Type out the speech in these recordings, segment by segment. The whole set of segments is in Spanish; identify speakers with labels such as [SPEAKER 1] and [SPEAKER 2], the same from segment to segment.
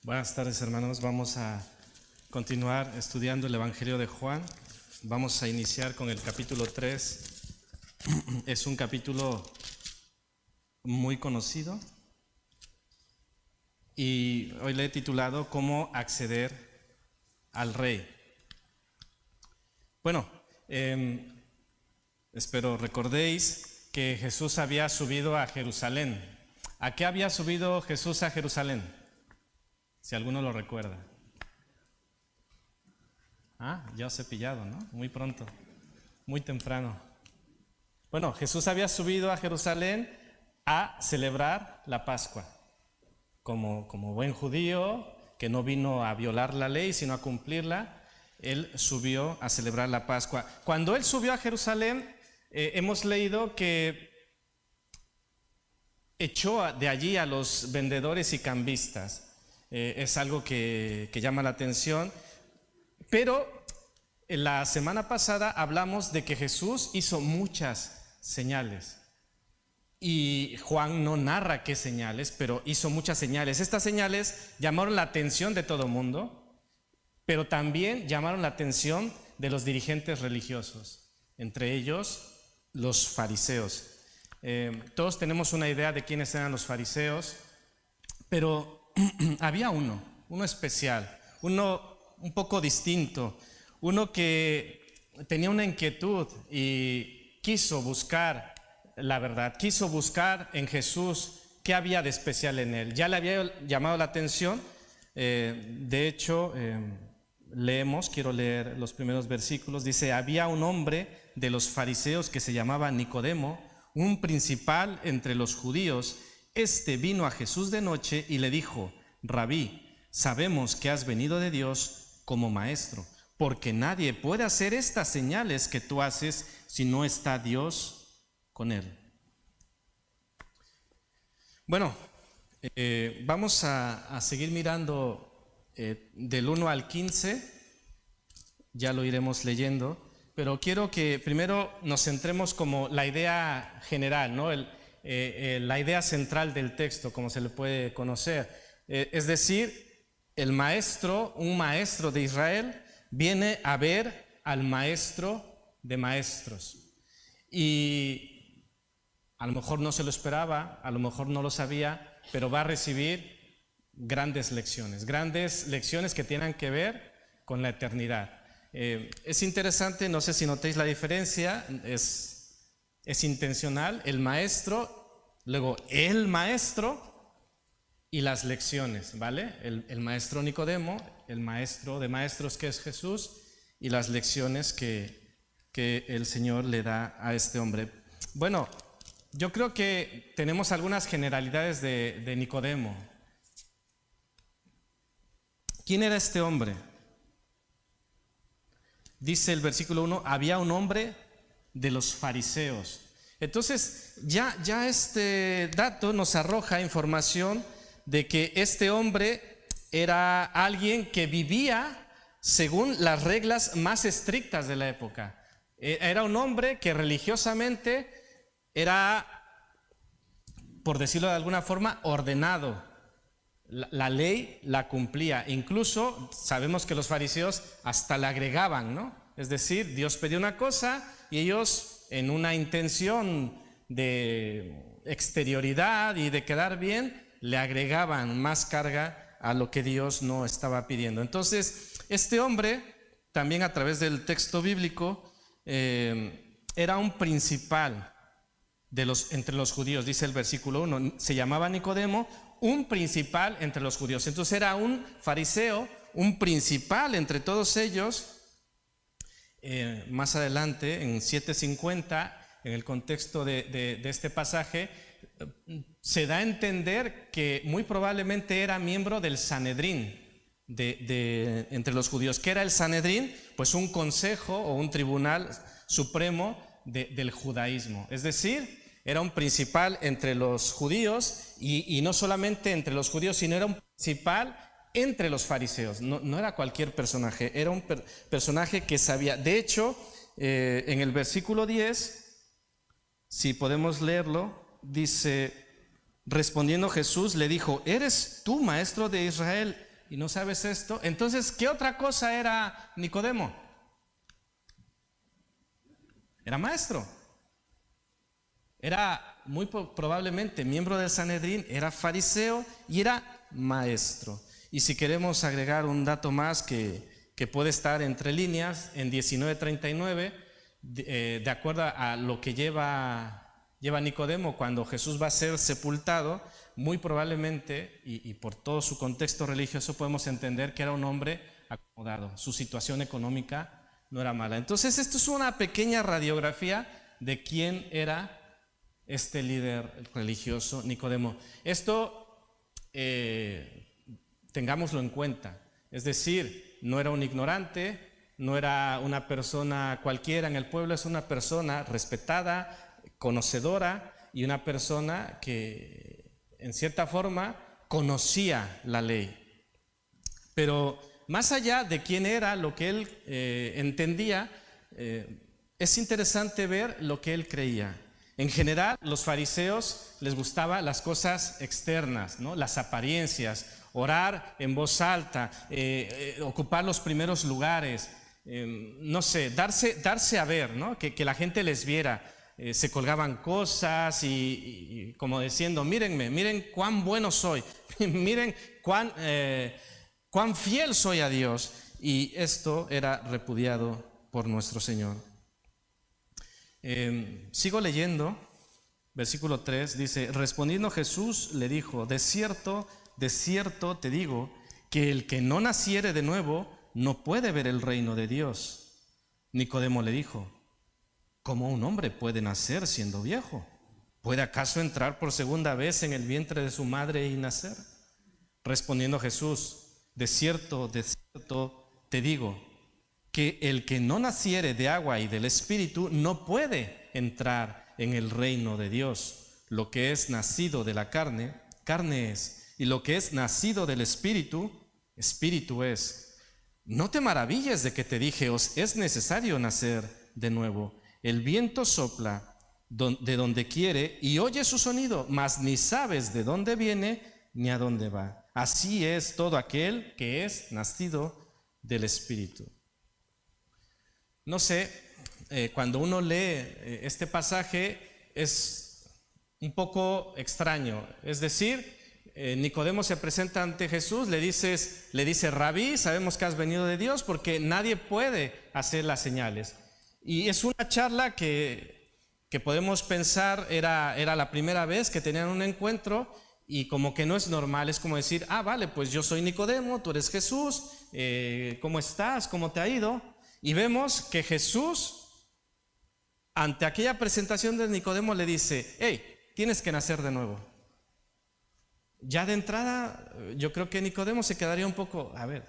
[SPEAKER 1] Buenas tardes, hermanos. Vamos a continuar estudiando el Evangelio de Juan. Vamos a iniciar con el capítulo 3. Es un capítulo muy conocido y hoy le he titulado ¿Cómo acceder al Rey? Bueno, espero recordéis que Jesús había subido a Jerusalén. ¿A qué había subido Jesús a Jerusalén? Si alguno lo recuerda. Ya os he pillado, ¿no? Muy pronto, muy temprano. Bueno, Jesús había subido a Jerusalén a celebrar la Pascua. Como buen judío, que no vino a violar la ley, sino a cumplirla, él subió a celebrar la Pascua. Cuando él subió a Jerusalén, hemos leído que echó de allí a los vendedores y cambistas. Es algo que llama la atención, pero la semana pasada hablamos de que Jesús hizo muchas señales y Juan no narra qué señales, pero hizo muchas señales. Estas señales llamaron la atención de todo el mundo, pero también llamaron la atención de los dirigentes religiosos, entre ellos los fariseos. Todos tenemos una idea de quiénes eran los fariseos, pero había uno especial, uno un poco distinto, uno que tenía una inquietud y quiso buscar la verdad, quiso buscar en Jesús qué había de especial en él. Ya le había llamado la atención, de hecho, quiero leer los primeros versículos, dice: había un hombre de los fariseos que se llamaba Nicodemo, un principal entre los judíos. Este vino a Jesús de noche y le dijo: Rabí, sabemos que has venido de Dios como maestro, porque nadie puede hacer estas señales que tú haces si no está Dios con él. Bueno, vamos a seguir mirando del 1 al 15, ya lo iremos leyendo, pero quiero que primero nos centremos como la idea general, ¿no? La idea central del texto, como se le puede conocer. Es decir, un maestro de Israel, viene a ver al maestro de maestros. Y a lo mejor no se lo esperaba, a lo mejor no lo sabía, pero va a recibir grandes lecciones que tienen que ver con la eternidad. Es interesante, no sé si notéis la diferencia, es intencional, el maestro, luego el maestro y las lecciones, ¿vale? El maestro Nicodemo, el maestro de maestros que es Jesús, y las lecciones que el Señor le da a este hombre. Bueno, yo creo que tenemos algunas generalidades de Nicodemo. ¿Quién era este hombre? Dice el versículo 1, había un hombre de los fariseos. Entonces, ya este dato nos arroja información de que este hombre era alguien que vivía según las reglas más estrictas de la época. Era un hombre que religiosamente era, por decirlo de alguna forma, ordenado. La ley la cumplía. Incluso sabemos que los fariseos hasta le agregaban, ¿no? Es decir, Dios pedía una cosa y ellos, en una intención de exterioridad y de quedar bien, le agregaban más carga a lo que Dios no estaba pidiendo. Entonces, este hombre, también a través del texto bíblico, era un principal entre los judíos, dice el versículo 1, se llamaba Nicodemo, un principal entre los judíos. Entonces era un fariseo, un principal entre todos ellos. Más adelante, en 7:50, en el contexto de este pasaje, se da a entender que muy probablemente era miembro del Sanedrín entre los judíos. ¿Qué era el Sanedrín? Pues un consejo o un tribunal supremo del judaísmo. Es decir, era un principal entre los judíos y no solamente entre los judíos, sino era un principal entre los fariseos. No era cualquier personaje, era un personaje que sabía. De hecho, en el versículo 10, si podemos leerlo, dice: respondiendo Jesús le dijo: ¿eres tú maestro de Israel y no sabes esto. Entonces, ¿qué otra cosa era Nicodemo? Era maestro. Era muy probablemente miembro del Sanedrín, era fariseo y era maestro. Y si queremos agregar un dato más que puede estar entre líneas, en 1939, de acuerdo a lo que lleva Nicodemo cuando Jesús va a ser sepultado, muy probablemente, y por todo su contexto religioso, podemos entender que era un hombre acomodado. Su situación económica no era mala. Entonces, esto es una pequeña radiografía de quién era este líder religioso, Nicodemo. Esto tengámoslo en cuenta. Es decir, no era un ignorante, no era una persona cualquiera en el pueblo, es una persona respetada, conocedora y una persona que en cierta forma conocía la ley. Pero más allá de quién era, lo que él entendía, es interesante ver lo que él creía. En general, los fariseos les gustaban las cosas externas, ¿no? Las apariencias, orar en voz alta, ocupar los primeros lugares, no sé, darse a ver, ¿no? Que la gente les viera. Se colgaban cosas y como diciendo, mírenme, miren cuán bueno soy, miren cuán fiel soy a Dios. Y esto era repudiado por nuestro Señor. Sigo leyendo, versículo 3 dice: respondiendo Jesús le dijo, de cierto te digo, que el que no naciere de nuevo no puede ver el reino de Dios. Nicodemo le dijo: ¿cómo un hombre puede nacer siendo viejo? ¿Puede acaso entrar por segunda vez en el vientre de su madre y nacer? Respondiendo Jesús: de cierto te digo, que el que no naciere de agua y del Espíritu no puede entrar en el reino de Dios. Lo que es nacido de la carne, carne es, y lo que es nacido del Espíritu, Espíritu es. No te maravilles de que te dije, os es necesario nacer de nuevo. El viento sopla de donde quiere y oye su sonido, mas ni sabes de dónde viene ni a dónde va. Así es todo aquel que es nacido del Espíritu. No sé, cuando uno lee este pasaje es un poco extraño. Es decir, Nicodemo se presenta ante Jesús, le dice: Rabí, sabemos que has venido de Dios porque nadie puede hacer las señales. Y es una charla que podemos pensar era la primera vez que tenían un encuentro y como que no es normal, es como decir: vale, pues yo soy Nicodemo, tú eres Jesús, ¿cómo estás? ¿Cómo te ha ido? Y vemos que Jesús, ante aquella presentación de Nicodemo, le dice: hey, tienes que nacer de nuevo. Ya de entrada, yo creo que Nicodemo se quedaría un poco: a ver,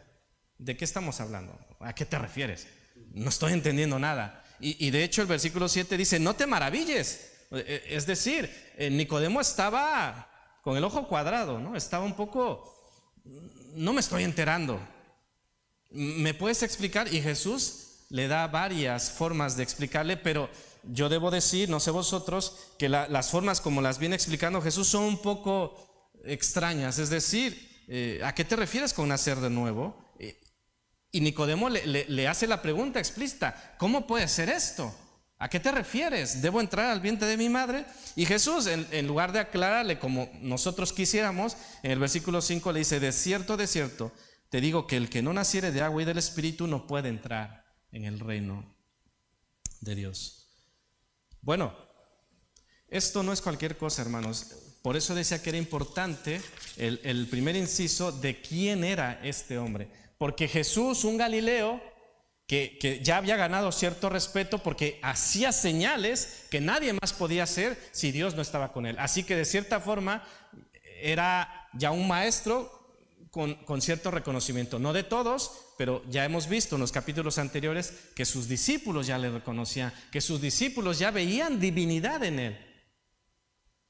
[SPEAKER 1] ¿de qué estamos hablando? ¿A qué te refieres? No estoy entendiendo nada. Y de hecho el versículo 7 dice: no te maravilles. Es decir, Nicodemo estaba con el ojo cuadrado, ¿no? Estaba un poco: no me estoy enterando. ¿Me puedes explicar? Y Jesús le da varias formas de explicarle, pero yo debo decir, no sé vosotros, que las formas como las viene explicando Jesús son un poco extrañas. Es decir, ¿a qué te refieres con nacer de nuevo? Y Nicodemo le hace la pregunta explícita: ¿cómo puede ser esto? ¿A qué te refieres? ¿Debo entrar al vientre de mi madre? Y Jesús, en lugar de aclararle como nosotros quisiéramos, en el versículo 5 le dice: de cierto te digo que el que no naciere de agua y del Espíritu no puede entrar en el reino de Dios. Bueno, esto no es cualquier cosa, hermanos. Por eso decía que era importante el primer inciso de quién era este hombre. Porque Jesús, un Galileo, que ya había ganado cierto respeto porque hacía señales que nadie más podía hacer si Dios no estaba con él. Así que de cierta forma era ya un maestro con cierto reconocimiento, no de todos, pero ya hemos visto en los capítulos anteriores que sus discípulos ya le reconocían, que sus discípulos ya veían divinidad en él.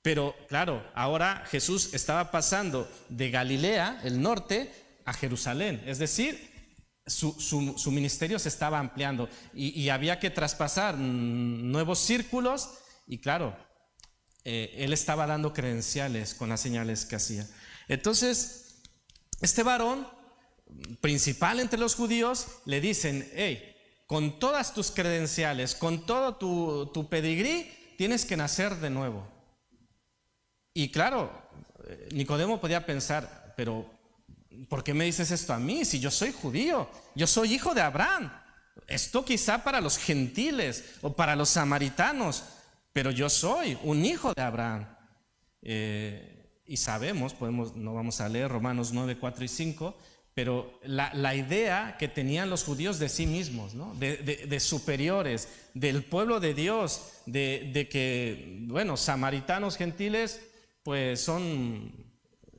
[SPEAKER 1] Pero claro, ahora Jesús estaba pasando de Galilea, el norte, a Jerusalén, es decir, su ministerio se estaba ampliando y había que traspasar nuevos círculos y claro, él estaba dando credenciales con las señales que hacía. Entonces, este varón principal entre los judíos, le dicen: hey, con todas tus credenciales, con todo tu pedigrí, tienes que nacer de nuevo. Y claro, Nicodemo podía pensar: pero ¿por qué me dices esto a mí? Si yo soy judío, yo soy hijo de Abraham. Esto quizá para los gentiles o para los samaritanos, pero yo soy un hijo de Abraham. Y sabemos, no vamos a leer Romanos 9, 4 y 5, pero la idea que tenían los judíos de sí mismos, ¿no? de superiores, del pueblo de Dios, de que, bueno, samaritanos, gentiles, pues son,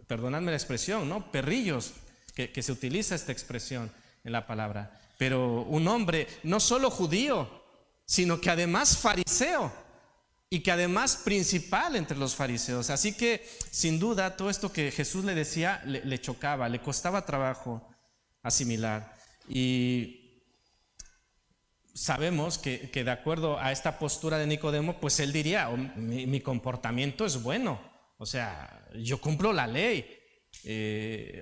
[SPEAKER 1] perdonadme la expresión, ¿no? Perrillos, que se utiliza esta expresión en la palabra. Pero un hombre no solo judío, sino que además fariseo, y que además principal entre los fariseos. Así que sin duda todo esto que Jesús le decía le chocaba, le costaba trabajo asimilar. Y sabemos que de acuerdo a esta postura de Nicodemo, pues él diría: oh, mi comportamiento es bueno, o sea, yo cumplo la ley,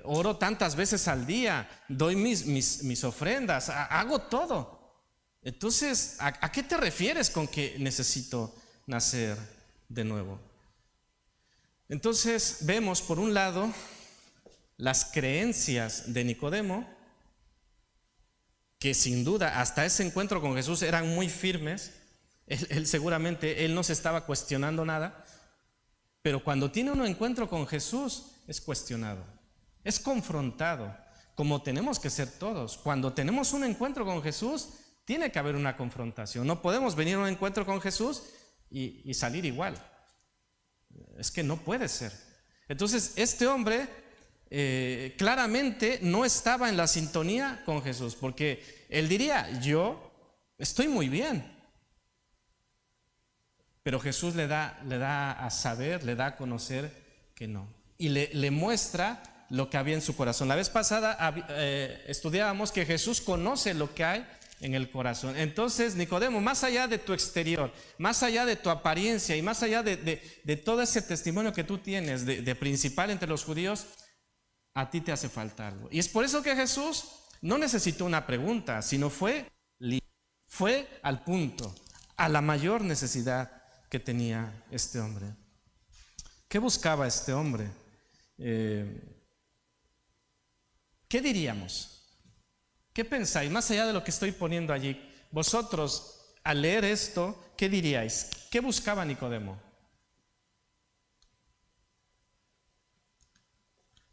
[SPEAKER 1] oro tantas veces al día, doy mis ofrendas, hago todo. Entonces, ¿a qué te refieres con que necesito nacer de nuevo? Entonces vemos por un lado las creencias de Nicodemo, que sin duda hasta ese encuentro con Jesús eran muy firmes. Él seguramente no se estaba cuestionando nada, pero cuando tiene un encuentro con Jesús es cuestionado, es confrontado, como tenemos que ser todos. Cuando tenemos un encuentro con Jesús tiene que haber una confrontación. No podemos venir a un encuentro con Jesús y salir igual. Es que no puede ser. Entonces este hombre claramente no estaba en la sintonía con Jesús, porque él diría: yo estoy muy bien. Pero Jesús le da a saber, le da a conocer que no. Y le muestra lo que había en su corazón. La vez pasada estudiábamos que Jesús conoce lo que hay en el corazón. Entonces, Nicodemo, más allá de tu exterior, más allá de tu apariencia y más allá de todo ese testimonio que tú tienes de principal entre los judíos, a ti te hace falta algo. Y es por eso que Jesús no necesitó una pregunta, sino fue al punto, a la mayor necesidad que tenía este hombre. ¿Qué buscaba este hombre? ¿Qué diríamos? ¿Qué pensáis? Más allá de lo que estoy poniendo allí, vosotros al leer esto, ¿qué diríais? ¿Qué buscaba Nicodemo?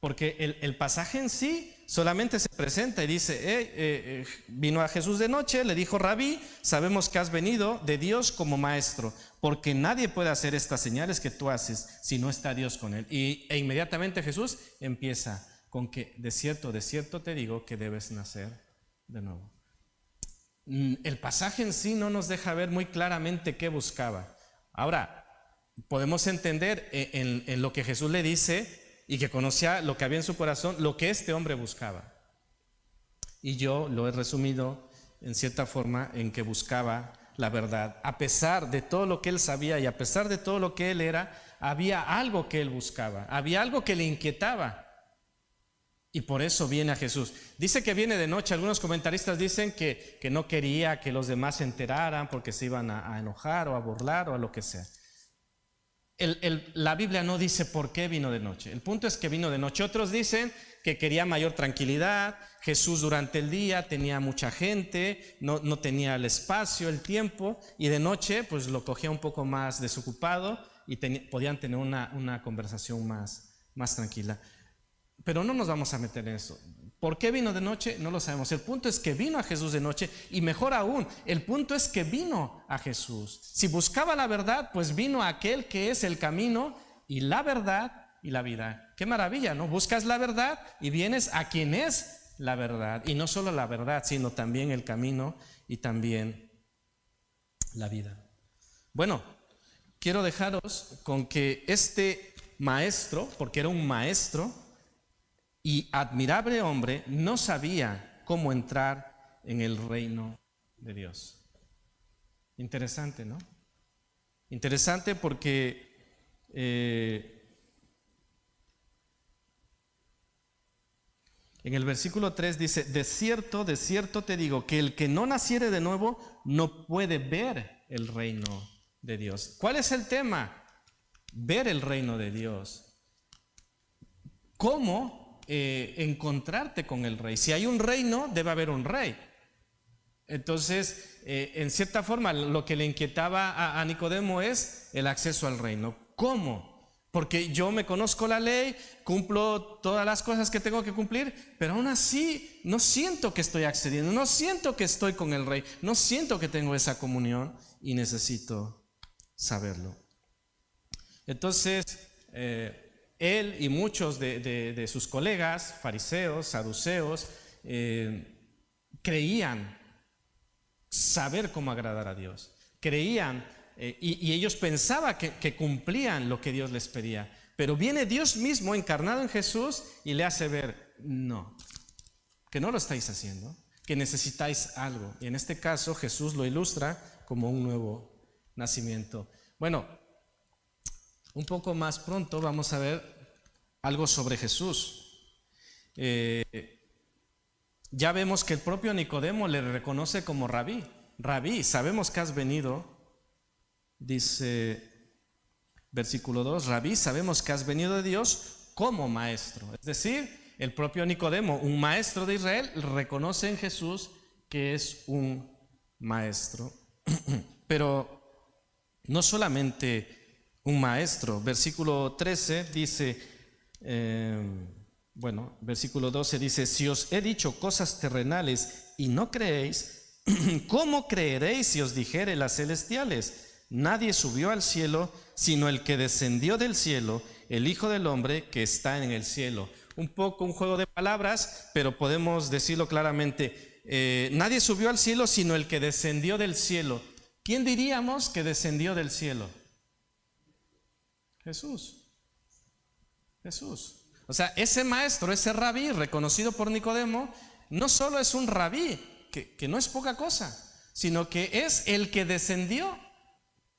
[SPEAKER 1] Porque el pasaje en sí solamente se presenta y dice: vino a Jesús de noche, le dijo: Rabí, sabemos que has venido de Dios como maestro, porque nadie puede hacer estas señales que tú haces si no está Dios con él. E inmediatamente Jesús empieza con que de cierto te digo que debes nacer de nuevo. El pasaje en sí no nos deja ver muy claramente qué buscaba. Ahora, podemos entender en lo que Jesús le dice y que conocía lo que había en su corazón, lo que este hombre buscaba. Y yo lo he resumido en cierta forma en que buscaba la verdad. A pesar de todo lo que él sabía y a pesar de todo lo que él era, había algo que él buscaba, había algo que le inquietaba. Y por eso viene a Jesús. Dice que viene de noche. Algunos comentaristas dicen que no quería que los demás se enteraran porque se iban a enojar o a burlar o a lo que sea. La Biblia no dice por qué vino de noche. El punto es que vino de noche. Otros dicen que quería mayor tranquilidad. Jesús durante el día tenía mucha gente, no tenía el espacio, el tiempo, y de noche pues lo cogía un poco más desocupado y podían tener una conversación más tranquila. Pero no nos vamos a meter en eso. ¿Por qué vino de noche? No lo sabemos. El punto es que vino a Jesús de noche, y mejor aún, el punto es que vino a Jesús. Si buscaba la verdad, pues vino a aquel que es el camino y la verdad y la vida. Qué maravilla, ¿no? Buscas la verdad y vienes a quien es la verdad. Y no solo la verdad, sino también el camino y también la vida. Bueno, quiero dejaros con que este maestro, porque era un maestro y admirable hombre, no sabía cómo entrar en el reino de Dios. Interesante, ¿no? Interesante porque En el versículo 3 dice, de cierto te digo, que el que no naciere de nuevo no puede ver el reino de Dios. ¿Cuál es el tema? Ver el reino de Dios. ¿Cómo encontrarte con el rey? Si hay un reino, debe haber un rey. Entonces, en cierta forma, lo que le inquietaba a Nicodemo es el acceso al reino. ¿Cómo? Porque yo me conozco la ley, cumplo todas las cosas que tengo que cumplir, pero aún así no siento que estoy accediendo, no siento que estoy con el rey, no siento que tengo esa comunión y necesito saberlo. Entonces, él y muchos de sus colegas, fariseos, saduceos, creían saber cómo agradar a Dios, creían y ellos pensaban que cumplían lo que Dios les pedía, pero viene Dios mismo encarnado en Jesús y le hace ver, no, que no lo estáis haciendo, que necesitáis algo. Y en este caso Jesús lo ilustra como un nuevo nacimiento. Bueno, un poco más pronto vamos a ver algo sobre Jesús. Ya vemos que el propio Nicodemo le reconoce como rabí. Rabí, sabemos que has venido, dice versículo 2, rabí, sabemos que has venido de Dios como maestro. Es decir, el propio Nicodemo, un maestro de Israel, reconoce en Jesús que es un maestro. Pero no solamente un maestro. Versículo 13 dice, versículo 12 dice, si os he dicho cosas terrenales y no creéis, ¿cómo creeréis si os dijere las celestiales? Nadie subió al cielo, sino el que descendió del cielo, el Hijo del Hombre que está en el cielo. Un poco un juego de palabras, pero podemos decirlo claramente. Nadie subió al cielo, sino el que descendió del cielo. ¿Quién diríamos que descendió del cielo? Jesús. Jesús. O sea, ese maestro, ese rabí, reconocido por Nicodemo, no solo es un rabí, que no es poca cosa, sino que es el que descendió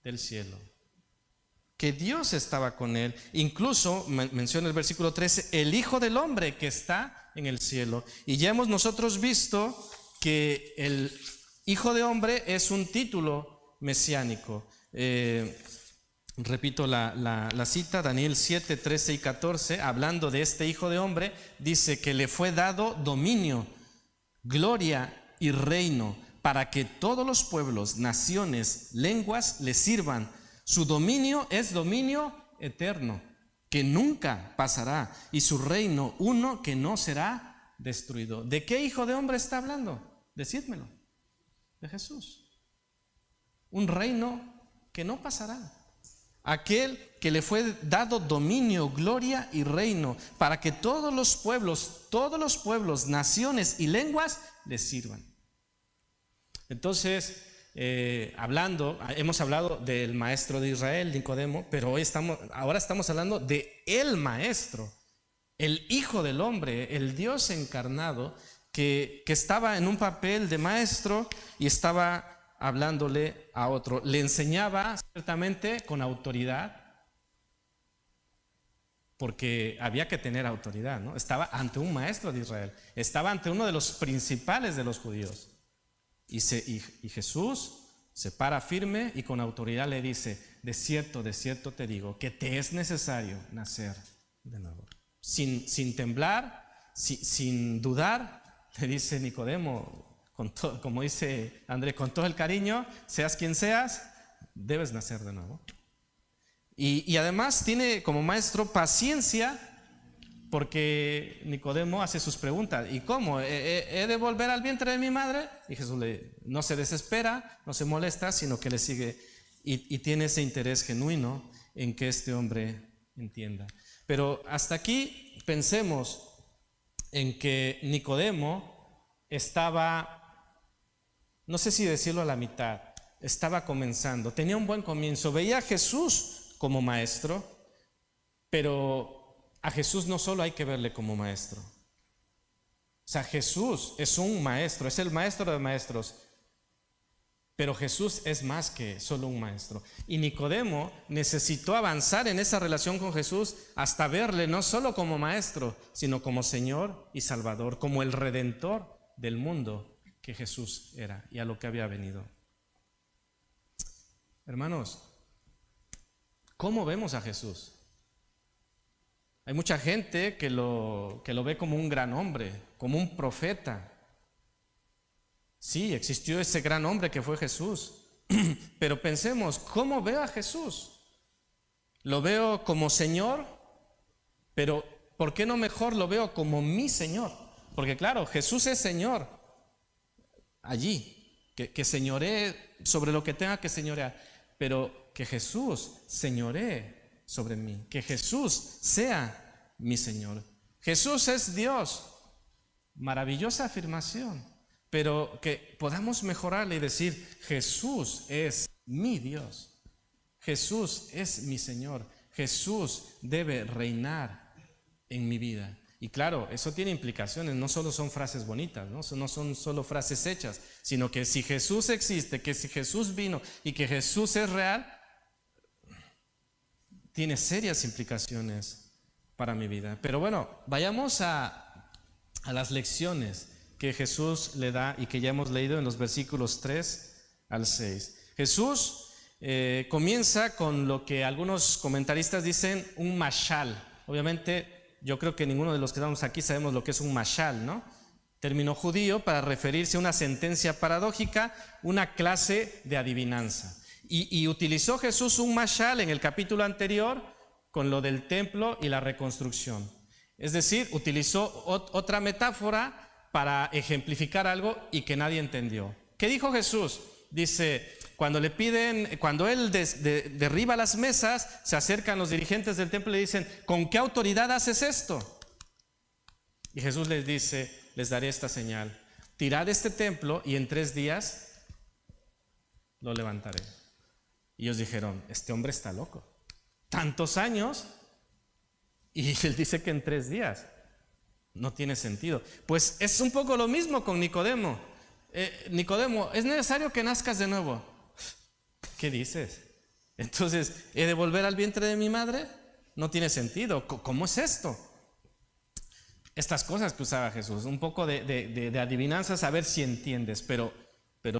[SPEAKER 1] del cielo, que Dios estaba con él. Incluso menciona el versículo 13, el Hijo del Hombre que está en el cielo. Y ya hemos nosotros visto que el Hijo de Hombre es un título mesiánico. Repito la cita, Daniel 7, 13 y 14, hablando de este Hijo de Hombre, dice que le fue dado dominio, gloria y reino, para que todos los pueblos, naciones, lenguas le sirvan. Su dominio es dominio eterno, que nunca pasará, y su reino uno que no será destruido. ¿De qué Hijo de Hombre está hablando? Decídmelo. De Jesús. Un reino que no pasará. Aquel que le fue dado dominio, gloria y reino, para que todos los pueblos, naciones y lenguas le sirvan. Entonces, hemos hablado del maestro de Israel, Nicodemo, pero ahora estamos hablando de el maestro, el Hijo del Hombre, el Dios encarnado, que estaba en un papel de maestro y estaba hablándole a otro. Le enseñaba ciertamente con autoridad, porque había que tener autoridad, ¿no? Estaba ante un maestro de Israel, estaba ante uno de los principales de los judíos. Y Jesús se para firme y con autoridad le dice, de cierto te digo, que te es necesario nacer de nuevo. Sin temblar, sin dudar, le dice Nicodemo, como dice Andrés, con todo el cariño, seas quien seas, debes nacer de nuevo. Y además tiene como maestro paciencia, porque Nicodemo hace sus preguntas. ¿Y cómo? ¿He de volver al vientre de mi madre? Y Jesús no se desespera, no se molesta, sino que le sigue y tiene ese interés genuino en que este hombre entienda. Pero hasta aquí pensemos en que Nicodemo estaba, no sé si decirlo a la mitad, estaba comenzando, tenía un buen comienzo, veía a Jesús como maestro, pero a Jesús no solo hay que verle como maestro. O sea, Jesús es un maestro, es el maestro de maestros, Pero Jesús es más que solo un maestro. Y Nicodemo necesitó avanzar en esa relación con Jesús hasta verle no solo como maestro, sino como Señor y Salvador, como el Redentor del mundo que Jesús era y a lo que había venido. Hermanos, ¿cómo vemos a Jesús? Hay mucha gente que lo ve como un gran hombre, como un profeta. Sí, existió ese gran hombre que fue Jesús, pero pensemos, ¿cómo veo a Jesús? ¿Lo veo como Señor? Pero ¿por qué no mejor lo veo como mi Señor? Porque claro, Jesús es Señor allí, que señoree sobre lo que tenga que señorear, pero que Jesús señoree sobre mí, que Jesús sea mi Señor. Jesús es Dios, maravillosa afirmación. Pero que podamos mejorarle y decir, Jesús es mi Dios, Jesús es mi Señor, Jesús debe reinar en mi vida. Y claro, eso tiene implicaciones, no solo son frases bonitas, no son solo frases hechas, sino que si Jesús existe, que si Jesús vino y que Jesús es real, tiene serias implicaciones para mi vida. Pero bueno, vayamos a las lecciones que Jesús le da y que ya hemos leído en los versículos 3 al 6. Jesús comienza con lo que algunos comentaristas dicen un mashal. Obviamente yo creo que ninguno de los que estamos aquí sabemos lo que es un mashal, ¿no? Término judío para referirse a una sentencia paradójica, una clase de adivinanza. Y utilizó Jesús un mashal en el capítulo anterior con lo del templo y la reconstrucción. Es decir, utilizó otra metáfora para ejemplificar algo y que nadie entendió. ¿Qué dijo Jesús? Dice, cuando él derriba las mesas, se acercan los dirigentes del templo y le dicen, ¿con qué autoridad haces esto? Y Jesús les dice, les daré esta señal, tirad este templo y en 3 días lo levantaré. Y ellos dijeron, este hombre está loco, tantos años, y él dice que en 3 días. No tiene sentido. Pues es un poco lo mismo con Nicodemo. Nicodemo, ¿es necesario que nazcas de nuevo? ¿Qué dices? Entonces, ¿he de volver al vientre de mi madre? No tiene sentido. ¿Cómo es esto? Estas cosas que usaba Jesús, un poco de adivinanzas, a ver si entiendes, pero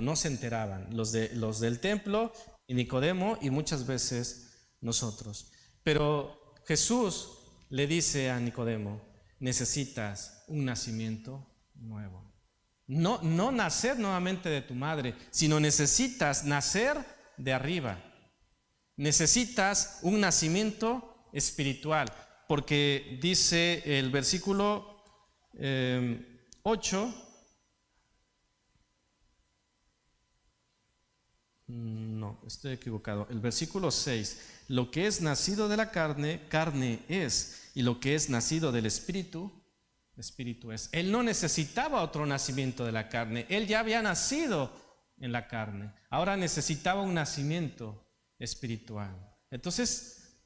[SPEAKER 1] no se enteraban. Los del templo y Nicodemo y muchas veces nosotros. Pero Jesús le dice a Nicodemo, necesitas un nacimiento nuevo. No nacer nuevamente de tu madre, sino necesitas nacer de arriba. Necesitas un nacimiento espiritual, porque dice el versículo 8, no, estoy equivocado, el versículo 6, lo que es nacido de la carne, carne es, y lo que es nacido del Espíritu, Espíritu es. Él no necesitaba otro nacimiento de la carne, él ya había nacido en la carne, ahora necesitaba un nacimiento espiritual. Entonces,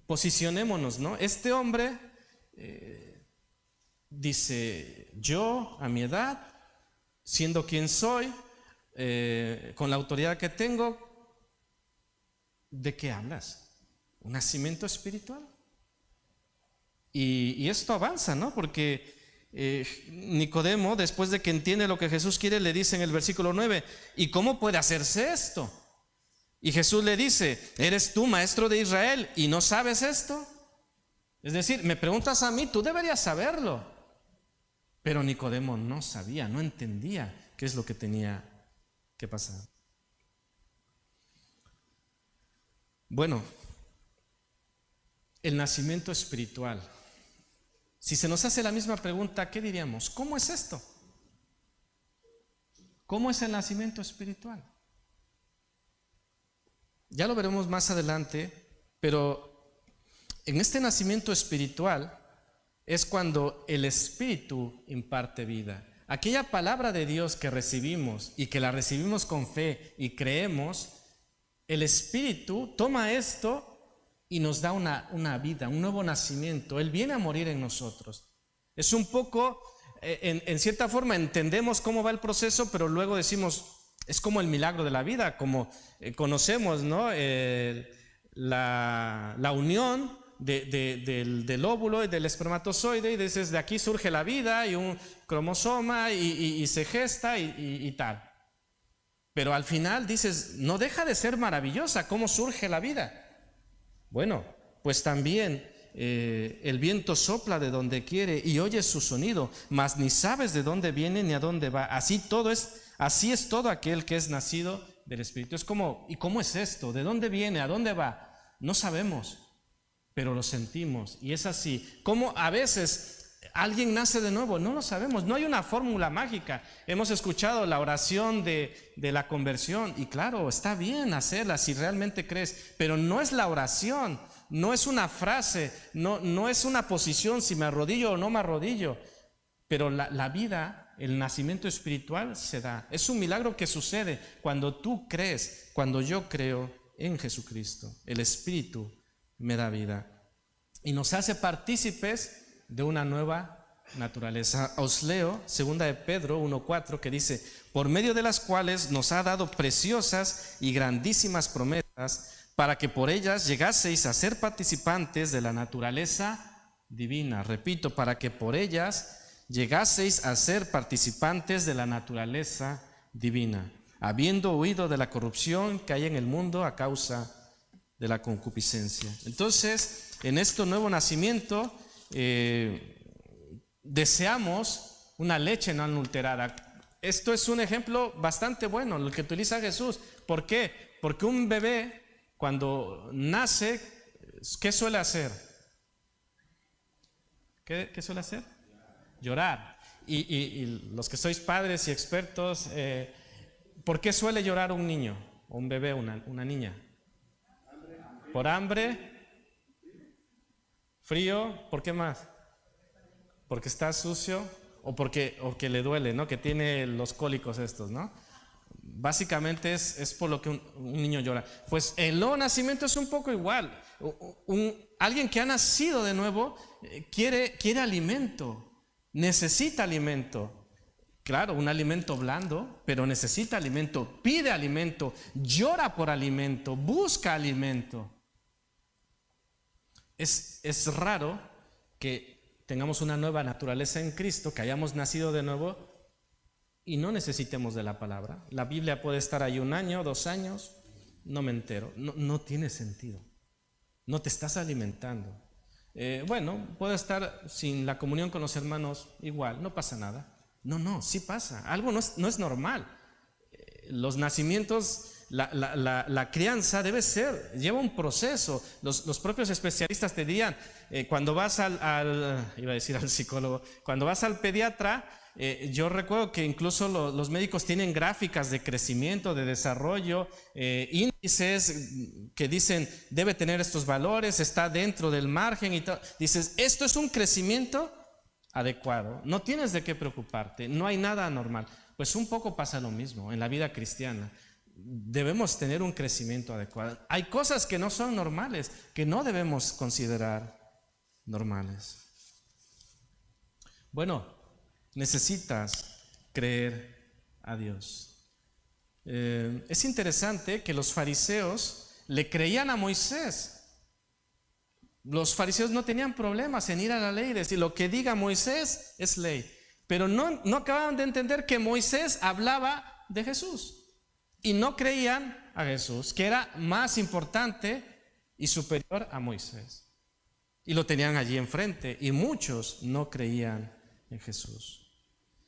[SPEAKER 1] posicionémonos, ¿no? Este hombre dice, yo a mi edad, siendo quien soy, con la autoridad que tengo, ¿de qué hablas? ¿Un nacimiento espiritual? Y esto avanza, ¿no? Porque Nicodemo, después de que entiende lo que Jesús quiere, le dice en el versículo 9, ¿y cómo puede hacerse esto? Y Jesús le dice, ¿eres tú maestro de Israel y no sabes esto? Es decir, me preguntas a mí, tú deberías saberlo. Pero Nicodemo no sabía, no entendía qué es lo que tenía que pasar. Bueno, el nacimiento espiritual. Si se nos hace la misma pregunta, ¿qué diríamos? ¿Cómo es esto? ¿Cómo es el nacimiento espiritual? Ya lo veremos más adelante, pero en este nacimiento espiritual es cuando el Espíritu imparte vida. Aquella palabra de Dios que recibimos y que la recibimos con fe y creemos, el Espíritu toma esto y nos da una vida, un nuevo nacimiento. Él viene a morir en nosotros. Es un poco, en cierta forma entendemos cómo va el proceso, pero luego decimos, Es como el milagro de la vida, como conocemos, ¿no? La unión del óvulo y del espermatozoide, y dices, de aquí surge la vida y un cromosoma y se gesta y tal. Pero al final dices, no deja de ser maravillosa cómo surge la vida. Bueno, pues también el viento sopla de donde quiere y oyes su sonido, mas ni sabes de dónde viene ni a dónde va. Así es todo aquel que es nacido del Espíritu. Es como, ¿y cómo es esto? ¿De dónde viene? ¿A dónde va? No sabemos, pero lo sentimos. Y es así. ¿Cómo a veces alguien nace de nuevo? No lo sabemos. No hay una fórmula mágica. Hemos escuchado la oración de la conversión, y claro, está bien hacerla si realmente crees, pero no es la oración, no es una frase, no es una posición, si me arrodillo o no me arrodillo. Pero la vida, el nacimiento espiritual se da. Es un milagro que sucede cuando tú crees, cuando yo creo en Jesucristo. El Espíritu me da vida y nos hace partícipes de una nueva naturaleza. Os leo 2 de Pedro 1:4, que dice: por medio de las cuales nos ha dado preciosas y grandísimas promesas, para que por ellas llegaseis a ser participantes de la naturaleza divina. Repito, para que por ellas llegaseis a ser participantes de la naturaleza divina, habiendo huido de la corrupción que hay en el mundo a causa de la concupiscencia. Entonces, en este nuevo nacimiento deseamos una leche no adulterada. Esto es un ejemplo bastante bueno, el que utiliza Jesús. ¿Por qué? Porque un bebé, cuando nace, ¿qué suele hacer? ¿Qué suele hacer? Llorar. Y los que sois padres y expertos, ¿por qué suele llorar un niño o un bebé, una niña? ¿Por hambre? ¿Frío? ¿Por qué más? ¿Porque está sucio? ¿O que le duele, ¿no? Que tiene los cólicos estos, ¿no? Básicamente es por lo que un niño llora. Pues el nuevo nacimiento es un poco igual. Alguien que ha nacido de nuevo quiere alimento. Necesita alimento. Claro, un alimento blando, pero necesita alimento, pide alimento, llora por alimento, busca alimento. Es raro que tengamos una nueva naturaleza en Cristo, que hayamos nacido de nuevo y no necesitemos de la palabra. La Biblia puede estar ahí 1 año, 2 años, no me entero, no tiene sentido. No te estás alimentando. Bueno, puedo estar sin la comunión con los hermanos igual, no pasa nada. No, sí pasa. Algo no es normal. Los nacimientos, la crianza lleva un proceso. Los propios especialistas te dirían, cuando vas iba a decir al psicólogo, cuando vas al pediatra, yo recuerdo que incluso los médicos tienen gráficas de crecimiento, de desarrollo, índices que dicen debe tener estos valores, está dentro del margen y todo. Dices, esto es un crecimiento adecuado, no tienes de qué preocuparte, no hay nada anormal. Pues un poco pasa lo mismo en la vida cristiana. Debemos tener un crecimiento adecuado. Hay cosas que no son normales, que no debemos considerar normales. Bueno, necesitas creer a Dios. Es interesante que los fariseos le creían a Moisés. Los fariseos no tenían problemas en ir a la ley y decir lo que diga Moisés es ley. Pero no acababan de entender que Moisés hablaba de Jesús. Y no creían a Jesús, que era más importante y superior a Moisés. Y lo tenían allí enfrente. Y muchos no creían en Jesús.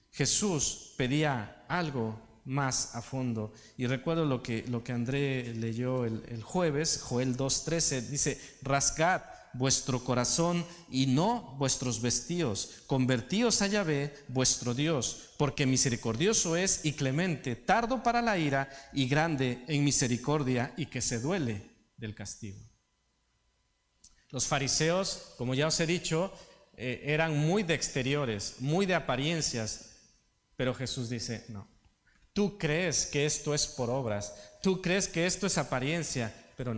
[SPEAKER 1] Jesús pedía algo más a fondo. Y recuerdo lo que André leyó el jueves, Joel 2:13, dice: rasgad vuestro corazón y no vuestros vestidos, convertíos a Yahvé vuestro Dios, porque misericordioso es y clemente, tardo para la ira y grande en misericordia, y que se duele del castigo. Los fariseos, como ya os he dicho, eran muy de exteriores, muy de apariencias, pero Jesús dice: no, tú crees que esto es por obras, tú crees que esto es apariencia, pero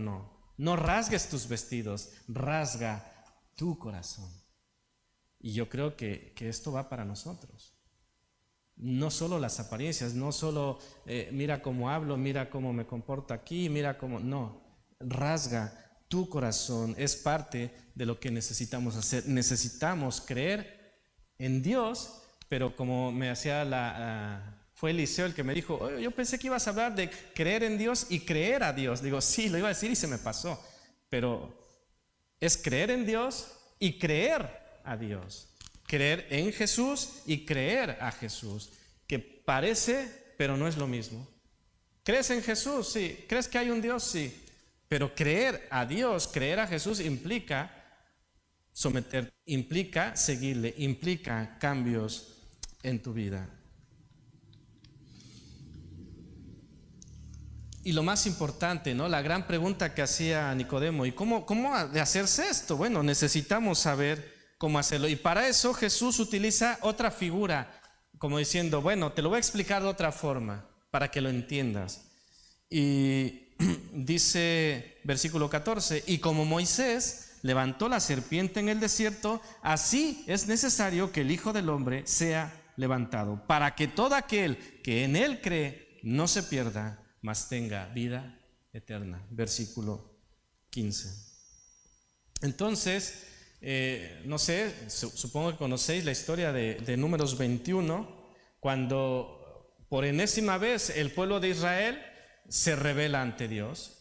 [SPEAKER 1] no rasgues tus vestidos, rasga tu corazón. Y yo creo que esto va para nosotros. No solo las apariencias, no solo mira cómo hablo, mira cómo me comporto aquí, mira cómo... No, rasga tu corazón, es parte de lo que necesitamos hacer. Necesitamos creer en Dios, pero como me hacía fue Eliseo el que me dijo, "Oye, yo pensé que ibas a hablar de creer en Dios y creer a Dios". Digo, sí, lo iba a decir y se me pasó, pero es creer en Dios y creer a Dios. Creer en Jesús y creer a Jesús, que parece, pero no es lo mismo. ¿Crees en Jesús? Sí. ¿Crees que hay un Dios? Sí. Pero creer a Dios, creer a Jesús implica someter, implica seguirle, implica cambios en tu vida. Y lo más importante, ¿no? La gran pregunta que hacía Nicodemo, ¿y cómo de hacerse esto? Bueno, necesitamos saber cómo hacerlo. Y para eso Jesús utiliza otra figura, como diciendo, bueno, te lo voy a explicar de otra forma, para que lo entiendas. Y dice, versículo 14, y como Moisés levantó la serpiente en el desierto, así es necesario que el Hijo del Hombre sea levantado, para que todo aquel que en él cree no se pierda, mas tenga vida eterna. Versículo 15. Entonces, no sé, supongo que conocéis la historia de Números 21, cuando por enésima vez el pueblo de Israel se rebela ante Dios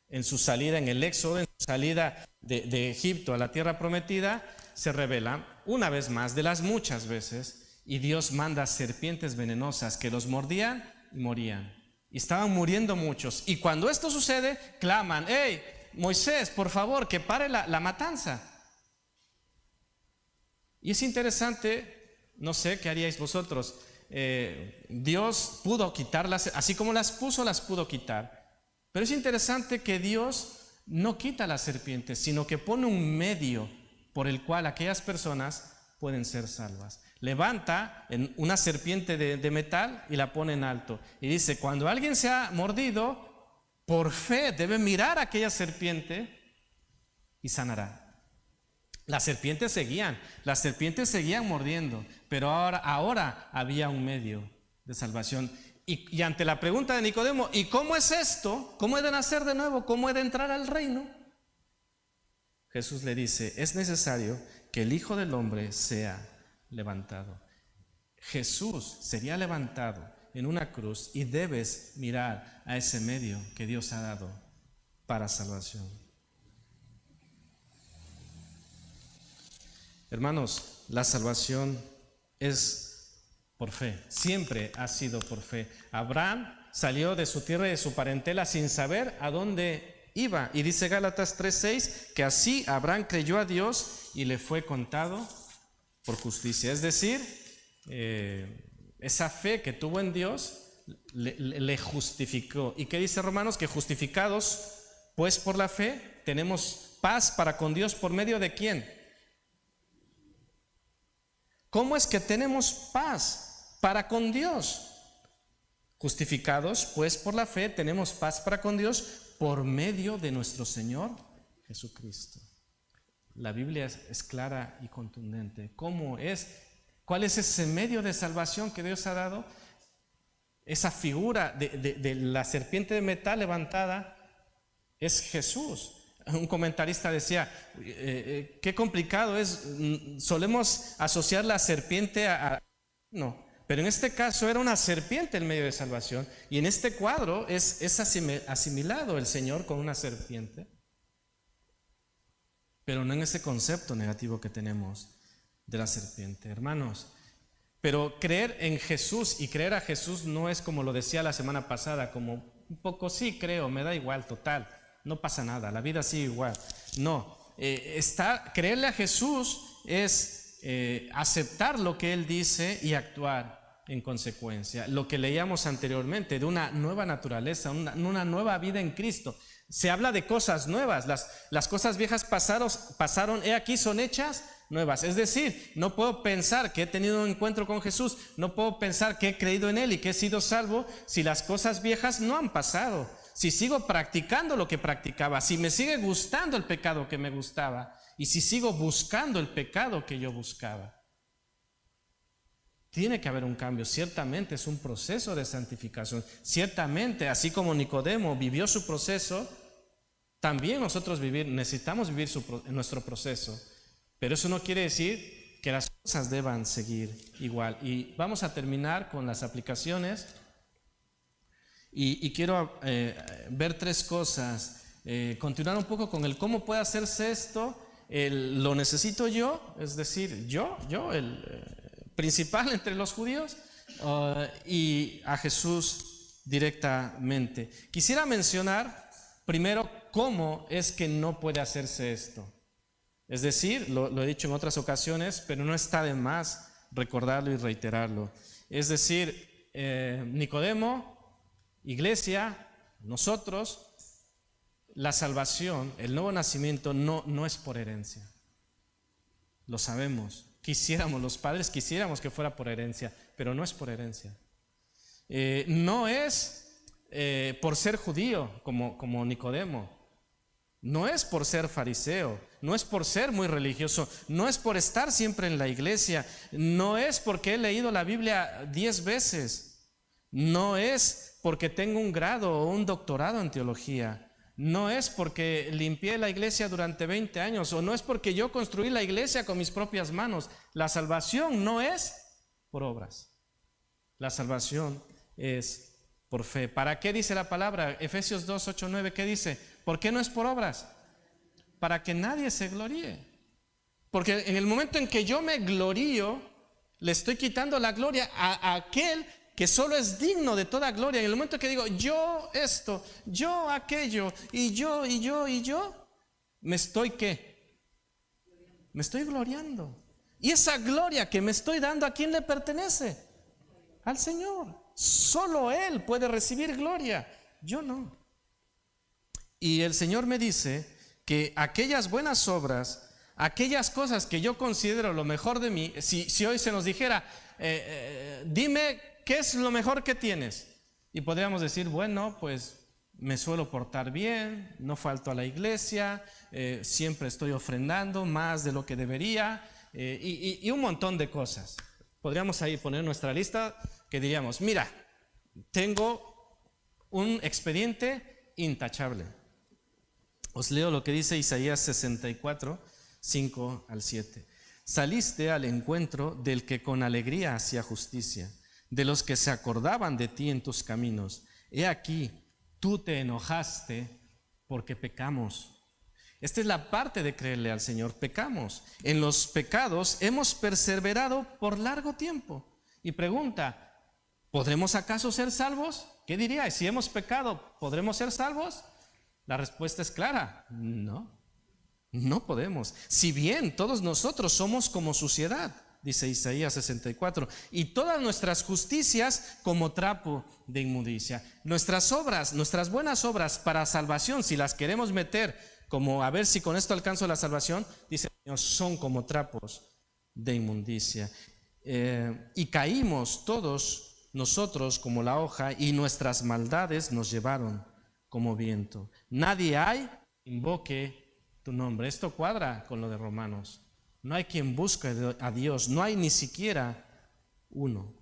[SPEAKER 1] en su salida, en el éxodo, en su salida de Egipto a la tierra prometida. Se rebelan una vez más, de las muchas veces, y Dios manda serpientes venenosas que los mordían y morían. Y estaban muriendo muchos. Y cuando esto sucede, claman, hey, Moisés, por favor, que pare la matanza. Y es interesante, no sé qué haríais vosotros. Dios pudo quitarlas, así como las puso, las pudo quitar. Pero es interesante que Dios no quita las serpientes, sino que pone un medio por el cual aquellas personas pueden ser salvas. Levanta una serpiente de metal y la pone en alto. Y dice, cuando alguien se ha mordido, por fe debe mirar a aquella serpiente y sanará. Las serpientes seguían mordiendo, pero ahora había un medio de salvación. Y ante la pregunta de Nicodemo, ¿y cómo es esto? ¿Cómo he de nacer de nuevo? ¿Cómo he de entrar al reino? Jesús le dice, es necesario que el Hijo del Hombre sea levantado. Jesús sería levantado en una cruz y debes mirar a ese medio que Dios ha dado para salvación. Hermanos, la salvación es por fe, siempre ha sido por fe. Abraham salió de su tierra y de su parentela sin saber a dónde iba. Y dice Gálatas 3:6 que así Abraham creyó a Dios y le fue contado por justicia. Es decir, esa fe que tuvo en Dios le justificó. ¿Y qué dice Romanos? Que justificados pues por la fe tenemos paz para con Dios por medio de ¿quién? ¿Cómo es que tenemos paz para con Dios? Justificados pues por la fe tenemos paz para con Dios por medio de nuestro Señor Jesucristo. La Biblia es clara y contundente. ¿Cómo es? ¿Cuál es ese medio de salvación que Dios ha dado? Esa figura de la serpiente de metal levantada es Jesús. Un comentarista decía, qué complicado es, solemos asociar la serpiente no, pero en este caso era una serpiente el medio de salvación, y en este cuadro es asimilado el Señor con una serpiente, pero no en ese concepto negativo que tenemos de la serpiente, hermanos. Pero creer en Jesús y creer a Jesús no es como lo decía la semana pasada, como un poco sí creo, me da igual, total, no pasa nada, la vida sigue igual. No, creerle a Jesús es aceptar lo que Él dice y actuar en consecuencia. Lo que leíamos anteriormente de una nueva naturaleza, una nueva vida en Cristo. Se habla de cosas nuevas, las cosas viejas pasaron, he aquí son hechas nuevas. Es decir, no puedo pensar que he tenido un encuentro con Jesús, no puedo pensar que he creído en Él y que he sido salvo si las cosas viejas no han pasado, si sigo practicando lo que practicaba, si me sigue gustando el pecado que me gustaba y si sigo buscando el pecado que yo buscaba. Tiene que haber un cambio, ciertamente es un proceso de santificación. Ciertamente, así como Nicodemo vivió su proceso, también nosotros necesitamos vivir nuestro proceso. Pero eso no quiere decir que las cosas deban seguir igual. Y vamos a terminar con las aplicaciones. Y quiero ver tres cosas. Continuar un poco con el cómo puede hacerse esto. Lo necesito yo, es decir, yo el principal entre los judíos, y a Jesús directamente. Quisiera mencionar primero cómo es que no puede hacerse esto. Es decir, lo he dicho en otras ocasiones, pero no está de más recordarlo y reiterarlo. Es decir, Nicodemo, iglesia, nosotros, la salvación, el nuevo nacimiento no es por herencia. Lo sabemos. Los padres quisiéramos que fuera por herencia, pero no es por herencia. No es por ser judío como Nicodemo. No es por ser fariseo, no es por ser muy religioso, no es por estar siempre en la iglesia, no es porque he leído la Biblia 10 veces, no es porque tengo un grado o un doctorado en teología. No es porque limpié la iglesia durante 20 años, o no es porque yo construí la iglesia con mis propias manos. La salvación no es por obras. La salvación es por fe. ¿Para qué dice la palabra? Efesios 2, 8, 9, ¿qué dice? ¿Por qué no es por obras? Para que nadie se gloríe. Porque en el momento en que yo me glorío, le estoy quitando la gloria a aquel que solo es digno de toda gloria. En el momento que digo, yo esto, yo aquello, y yo, me estoy ¿qué? Me estoy gloriando. Y esa gloria que me estoy dando, ¿a quién le pertenece? Al Señor. Solo Él puede recibir gloria, yo no. Y el Señor me dice que aquellas buenas obras, aquellas cosas que yo considero lo mejor de mí, si hoy se nos dijera, dime ¿qué es lo mejor que tienes? Y podríamos decir, bueno, pues me suelo portar bien, no falto a la iglesia, siempre estoy ofrendando más de lo que debería, y un montón de cosas. Podríamos ahí poner nuestra lista que diríamos, mira, tengo un expediente intachable. Os leo lo que dice Isaías 64, 5 al 7. Saliste al encuentro del que con alegría hacía justicia, de los que se acordaban de ti en tus caminos. He aquí, tú te enojaste porque pecamos. Esta es la parte de creerle al Señor, pecamos. En los pecados hemos perseverado por largo tiempo. Y pregunta, ¿podremos acaso ser salvos? ¿Qué diríais? Si hemos pecado, ¿podremos ser salvos? La respuesta es clara, no podemos. Si bien todos nosotros somos como suciedad, dice Isaías 64, y todas nuestras justicias como trapo de inmundicia. Nuestras obras, nuestras buenas obras para salvación, si las queremos meter como a ver si con esto alcanzo la salvación, dice el Señor, son como trapos de inmundicia. Y caímos todos nosotros como la hoja, y nuestras maldades nos llevaron como viento. Nadie hay invoque tu nombre. Esto cuadra con lo de Romanos. No hay quien busque a Dios, no hay ni siquiera uno.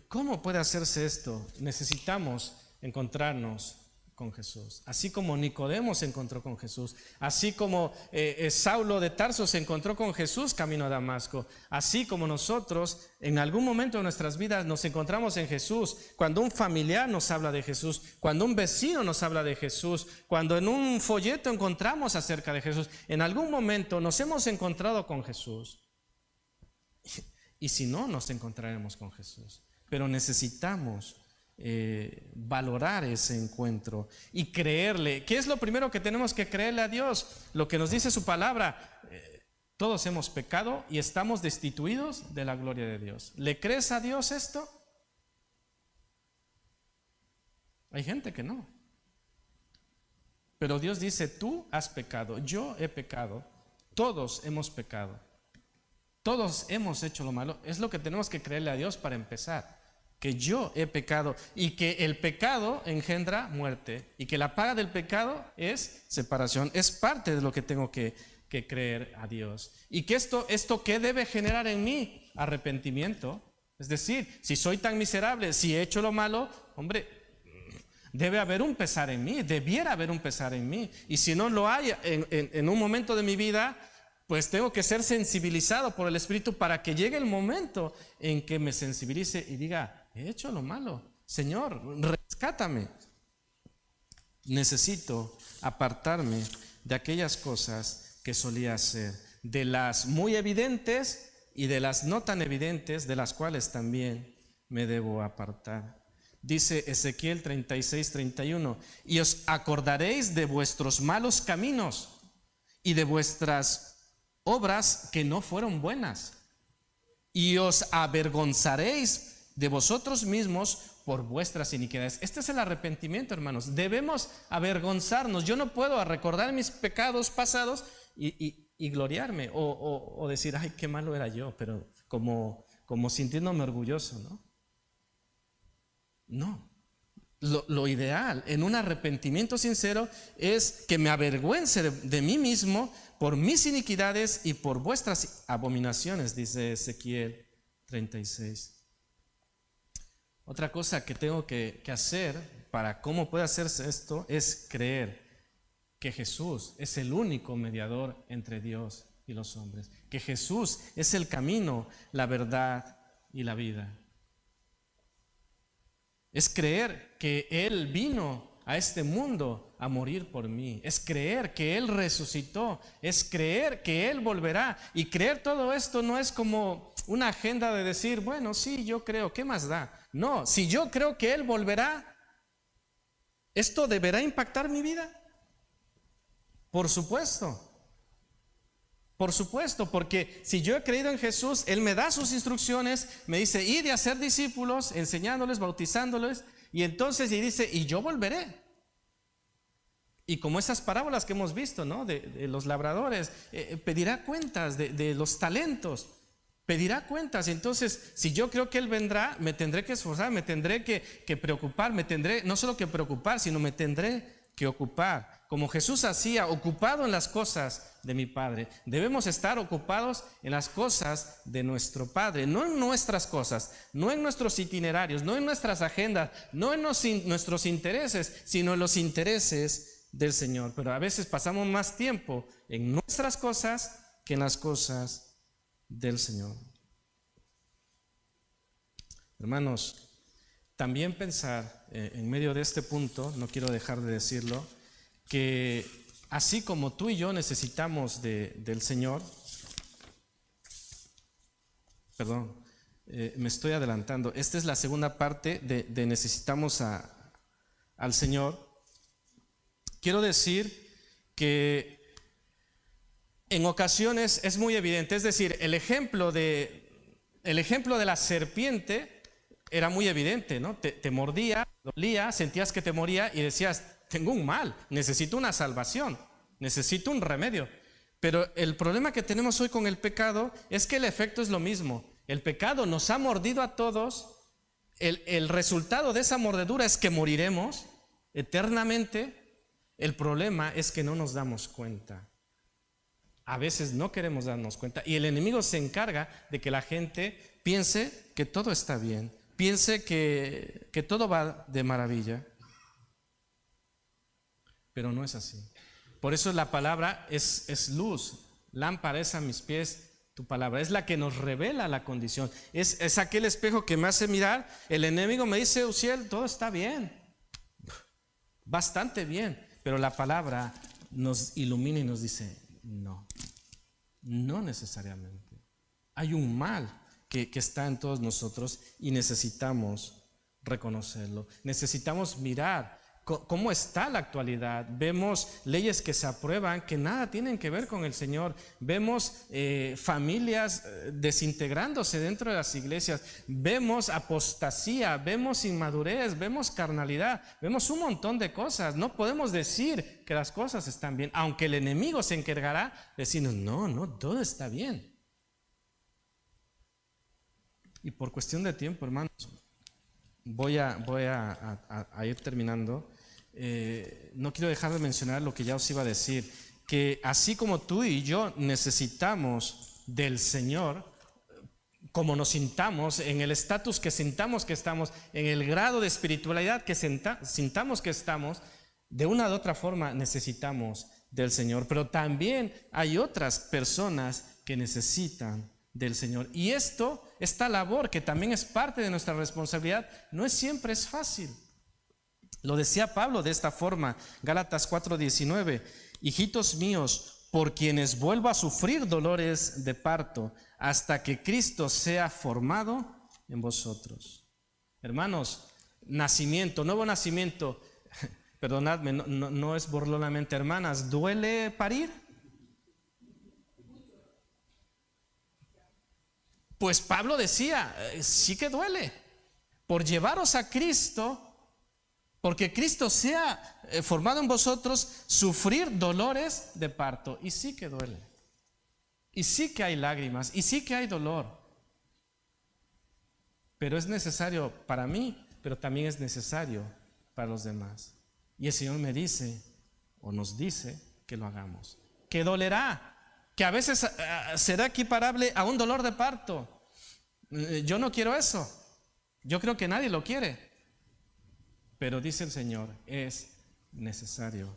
[SPEAKER 1] ¿Cómo puede hacerse esto? Necesitamos encontrarnos con Jesús. Así como Nicodemo se encontró con Jesús, así como Saulo de Tarso se encontró con Jesús camino a Damasco, así como nosotros en algún momento de nuestras vidas nos encontramos en Jesús, cuando un familiar nos habla de Jesús, cuando un vecino nos habla de Jesús, cuando en un folleto encontramos acerca de Jesús, en algún momento nos hemos encontrado con Jesús. Y si no, nos encontraremos con Jesús. Pero necesitamos valorar ese encuentro y creerle. ¿Qué es lo primero que tenemos que creerle a Dios? Lo que nos dice su palabra. Todos hemos pecado y estamos destituidos de la gloria de Dios. ¿Le crees a Dios esto? Hay gente que no. Pero Dios dice, tú has pecado, yo he pecado, todos hemos pecado, todos hemos hecho lo malo. Es lo que tenemos que creerle a Dios para empezar. Que yo he pecado y que el pecado engendra muerte y que la paga del pecado es separación. Es parte de lo que tengo que que creer a Dios. Y que esto ¿qué debe generar en mí? Arrepentimiento. Es decir, si soy tan miserable, si he hecho lo malo, hombre, debe haber un pesar en mí, debiera haber un pesar en mí. Y si no lo hay en un momento de mi vida, pues tengo que ser sensibilizado por el Espíritu para que llegue el momento en que me sensibilice y diga, he hecho lo malo, Señor, rescátame. Necesito apartarme de aquellas cosas que solía hacer, de las muy evidentes y de las no tan evidentes, de las cuales también me debo apartar. Dice Ezequiel 36:31, y os acordaréis de vuestros malos caminos y de vuestras obras que no fueron buenas, y os avergonzaréis de vosotros mismos por vuestras iniquidades. Este es el arrepentimiento, hermanos. Debemos avergonzarnos. Yo no puedo recordar mis pecados pasados y gloriarme o decir, ay, qué malo era yo, pero como sintiéndome orgulloso, ¿no? No. Lo ideal en un arrepentimiento sincero es que me avergüence de mí mismo por mis iniquidades y por vuestras abominaciones, dice Ezequiel 36. Otra cosa que tengo que hacer para cómo puede hacerse esto es creer que Jesús es el único mediador entre Dios y los hombres, que Jesús es el camino, la verdad y la vida. Es creer que Él vino a este mundo a morir por mí. Es creer que Él resucitó. Es creer que Él volverá. Y creer todo esto no es como una agenda de decir, bueno, sí, yo creo, ¿qué más da? No, si yo creo que Él volverá, ¿esto deberá impactar mi vida? Por supuesto. Por supuesto, porque si yo he creído en Jesús, Él me da sus instrucciones, me dice, id a ser discípulos, enseñándoles, bautizándoles, y entonces y dice, y yo volveré. Y como esas parábolas que hemos visto, ¿no? De los labradores, pedirá cuentas de los talentos, pedirá cuentas. Entonces, si yo creo que Él vendrá, me tendré que esforzar, me tendré que preocupar, me tendré, no solo que preocupar, sino me tendré que ocupar. Como Jesús hacía, ocupado en las cosas de mi Padre. Debemos estar ocupados en las cosas de nuestro Padre, no en nuestras cosas, no en nuestros itinerarios, no en nuestras agendas, no en nuestros intereses, sino en los intereses del Señor. Pero a veces pasamos más tiempo en nuestras cosas que en las cosas del Señor. Hermanos, también pensar en medio de este punto, no quiero dejar de decirlo, que así como tú y yo necesitamos del Señor, perdón, me estoy adelantando, esta es la segunda parte de necesitamos al Señor. Quiero decir que en ocasiones es muy evidente, es decir, el ejemplo de la serpiente era muy evidente, ¿no? Te mordía, dolía, sentías que te moría y decías, tengo un mal, necesito una salvación, necesito un remedio. Pero el problema que tenemos hoy con el pecado es que el efecto es lo mismo. El pecado nos ha mordido a todos. El resultado de esa mordedura es que moriremos eternamente. El problema es que no nos damos cuenta. A veces no queremos darnos cuenta y el enemigo se encarga de que la gente piense que todo está bien, piense que todo va de maravilla. Pero no es así. Por eso la palabra es luz, lámpara es a mis pies tu palabra, es la que nos revela la condición, es aquel espejo que me hace mirar. El enemigo me dice, Uziel, todo está bien, bastante bien, pero la palabra nos ilumina y nos dice, no necesariamente. Hay un mal que está en todos nosotros y necesitamos reconocerlo, necesitamos mirar ¿cómo está la actualidad? Vemos leyes que se aprueban que nada tienen que ver con el Señor. Vemos familias desintegrándose dentro de las iglesias. Vemos apostasía, vemos inmadurez, vemos carnalidad, vemos un montón de cosas. No podemos decir que las cosas están bien, aunque el enemigo se encargará de decirnos, no, todo está bien. Y por cuestión de tiempo, hermanos, voy a ir terminando. No quiero dejar de mencionar lo que ya os iba a decir, que así como tú y yo necesitamos del Señor, como nos sintamos, en el estatus que sintamos que estamos, en el grado de espiritualidad que sintamos que estamos, de una u otra forma necesitamos del Señor. Pero también hay otras personas que necesitan del Señor. Y esta labor que también es parte de nuestra responsabilidad, no siempre es fácil. Lo decía Pablo de esta forma, Gálatas 4:19, hijitos míos, por quienes vuelvo a sufrir dolores de parto, hasta que Cristo sea formado en vosotros. Hermanos, nacimiento, nuevo nacimiento, perdonadme, no es burlonamente, hermanas, ¿duele parir? Pues Pablo decía, sí que duele, por llevaros a Cristo, porque Cristo sea formado en vosotros, sufrir dolores de parto. Y sí que duele, y sí que hay lágrimas, y sí que hay dolor, pero es necesario para mí, pero también es necesario para los demás. Y el Señor me dice, o nos dice, que lo hagamos, que dolerá, que a veces será equiparable a un dolor de parto. Yo no quiero eso, yo creo que nadie lo quiere, pero dice el Señor, es necesario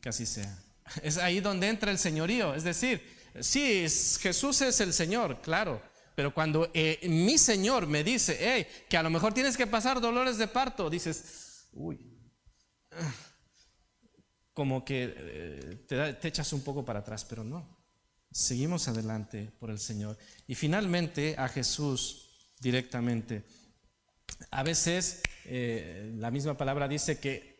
[SPEAKER 1] que así sea. Es ahí donde entra el señorío, es decir, sí, Jesús es el Señor, claro, pero cuando mi Señor me dice, hey, que a lo mejor tienes que pasar dolores de parto, dices, uy, como que te echas un poco para atrás, pero no. Seguimos adelante por el Señor. Y finalmente a Jesús directamente. A veces la misma palabra dice que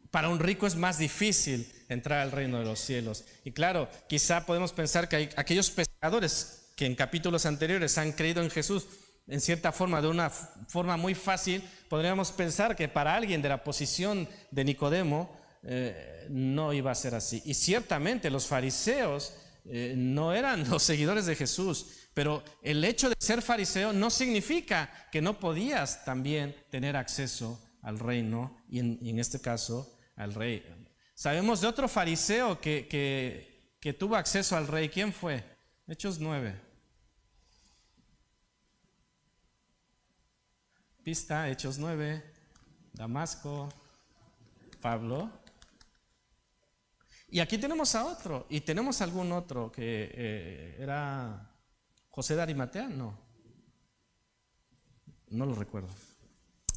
[SPEAKER 1] para un rico es más difícil entrar al reino de los cielos. Y claro, quizá podemos pensar que hay aquellos pescadores que en capítulos anteriores han creído en Jesús, en cierta forma, de una forma muy fácil, podríamos pensar que para alguien de la posición de Nicodemo no iba a ser así. Y ciertamente los fariseos no eran los seguidores de Jesús, pero el hecho de ser fariseo no significa que no podías también tener acceso al reino y en este caso al rey. Sabemos de otro fariseo que tuvo acceso al rey. ¿Quién fue? Hechos 9. Pista, Hechos 9, Damasco, Pablo. Y aquí tenemos a otro, y tenemos algún otro que era José de Arimatea, no lo recuerdo.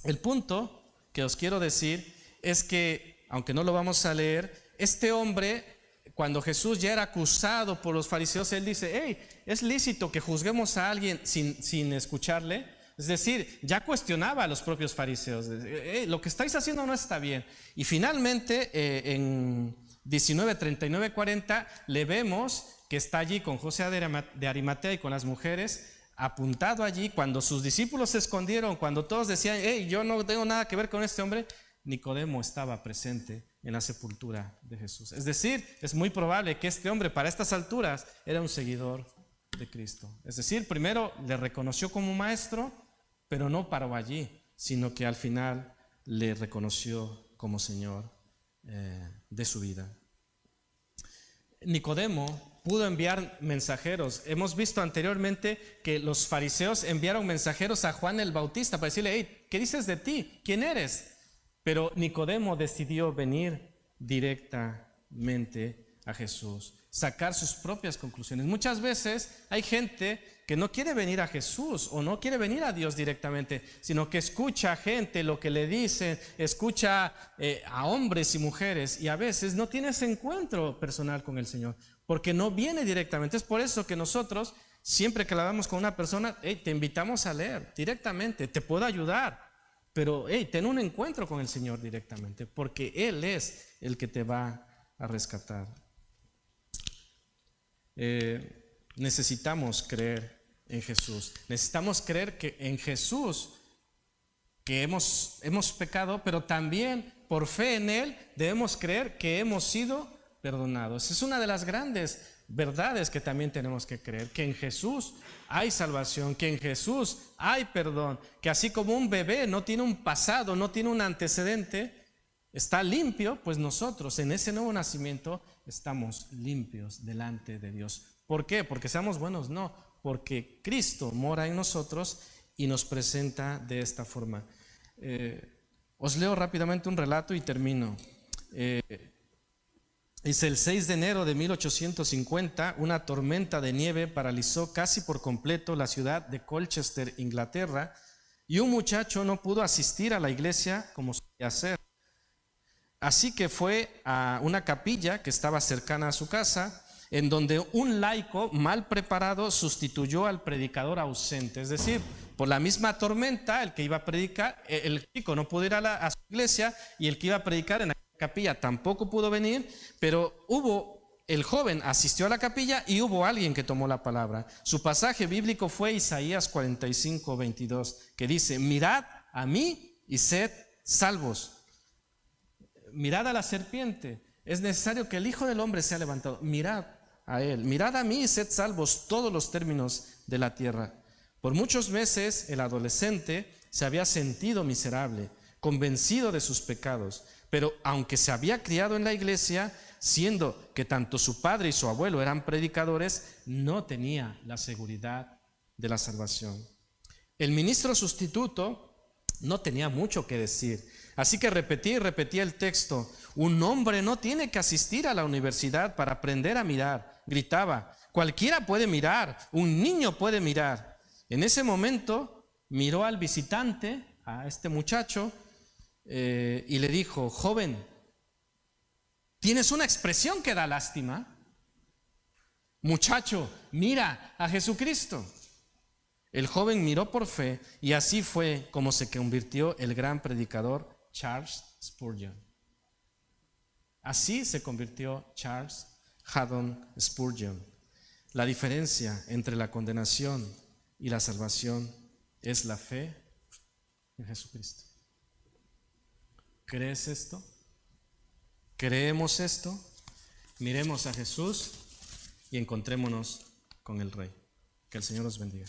[SPEAKER 1] El punto que os quiero decir es que, aunque no lo vamos a leer, este hombre, cuando Jesús ya era acusado por los fariseos, él dice, hey, ¿es lícito que juzguemos a alguien sin escucharle? Es decir, ya cuestionaba a los propios fariseos, lo que estáis haciendo no está bien. Y finalmente, en 19, 39, 40, le vemos que está allí con José de Arimatea y con las mujeres, apuntado allí. Cuando sus discípulos se escondieron, cuando todos decían, hey, yo no tengo nada que ver con este hombre, Nicodemo estaba presente en la sepultura de Jesús. Es decir, es muy probable que este hombre para estas alturas era un seguidor de Cristo. Es decir, primero le reconoció como maestro, pero no paró allí, sino que al final le reconoció como Señor de su vida. Nicodemo pudo enviar mensajeros. Hemos visto anteriormente que los fariseos enviaron mensajeros a Juan el Bautista para decirle, hey, ¿qué dices de ti? ¿Quién eres? Pero Nicodemo decidió venir directamente a Jesús, sacar sus propias conclusiones. Muchas veces hay gente que no quiere venir a Jesús o no quiere venir a Dios directamente, sino que escucha a gente lo que le dicen, escucha a hombres y mujeres, y a veces no tiene ese encuentro personal con el Señor, porque no viene directamente. Es por eso que nosotros, siempre que hablamos con una persona, hey, te invitamos a leer directamente, te puedo ayudar, pero hey, ten un encuentro con el Señor directamente, porque Él es el que te va a rescatar. Necesitamos creer en Jesús. Necesitamos creer que en Jesús, que hemos pecado, pero también por fe en Él debemos creer que hemos sido perdonados. Es una de las grandes verdades que también tenemos que creer, que en Jesús hay salvación, que en Jesús hay perdón, que así como un bebé no tiene un pasado, no tiene un antecedente, está limpio, pues nosotros en ese nuevo nacimiento estamos limpios delante de Dios. ¿Por qué? ¿Porque seamos buenos? No, porque Cristo mora en nosotros y nos presenta de esta forma. Os leo rápidamente un relato y termino. Dice: el 6 de enero de 1850, una tormenta de nieve paralizó casi por completo la ciudad de Colchester, Inglaterra, y un muchacho no pudo asistir a la iglesia como solía hacer. Así que fue a una capilla que estaba cercana a su casa, en donde un laico mal preparado sustituyó al predicador ausente. Es decir, por la misma tormenta, el que iba a predicar, el chico no pudo ir a su iglesia, y el que iba a predicar en la capilla tampoco pudo venir, pero el joven asistió a la capilla y hubo alguien que tomó la palabra. Su pasaje bíblico fue Isaías 45:22, que dice: mirad a mí y sed salvos. Mirad a la serpiente, es necesario que el Hijo del Hombre sea levantado. Mirad a él, mirad a mí y sed salvos todos los términos de la tierra. Por muchos meses el adolescente se había sentido miserable, convencido de sus pecados, pero aunque se había criado en la iglesia, siendo que tanto su padre y su abuelo eran predicadores, no tenía la seguridad de la salvación. El ministro sustituto no tenía mucho que decir, así que repetía y repetía el texto: un hombre no tiene que asistir a la universidad para aprender a mirar. Gritaba: cualquiera puede mirar, un niño puede mirar. En ese momento miró al visitante, a este muchacho, y le dijo: joven, tienes una expresión que da lástima. Muchacho, mira a Jesucristo. El joven miró por fe, y así fue como se convirtió el gran predicador Charles Spurgeon. Así se convirtió Charles Haddon Spurgeon. La diferencia entre la condenación y la salvación es la fe en Jesucristo. ¿Crees esto? ¿Creemos esto? Miremos a Jesús y encontrémonos con el Rey. Que el Señor los bendiga.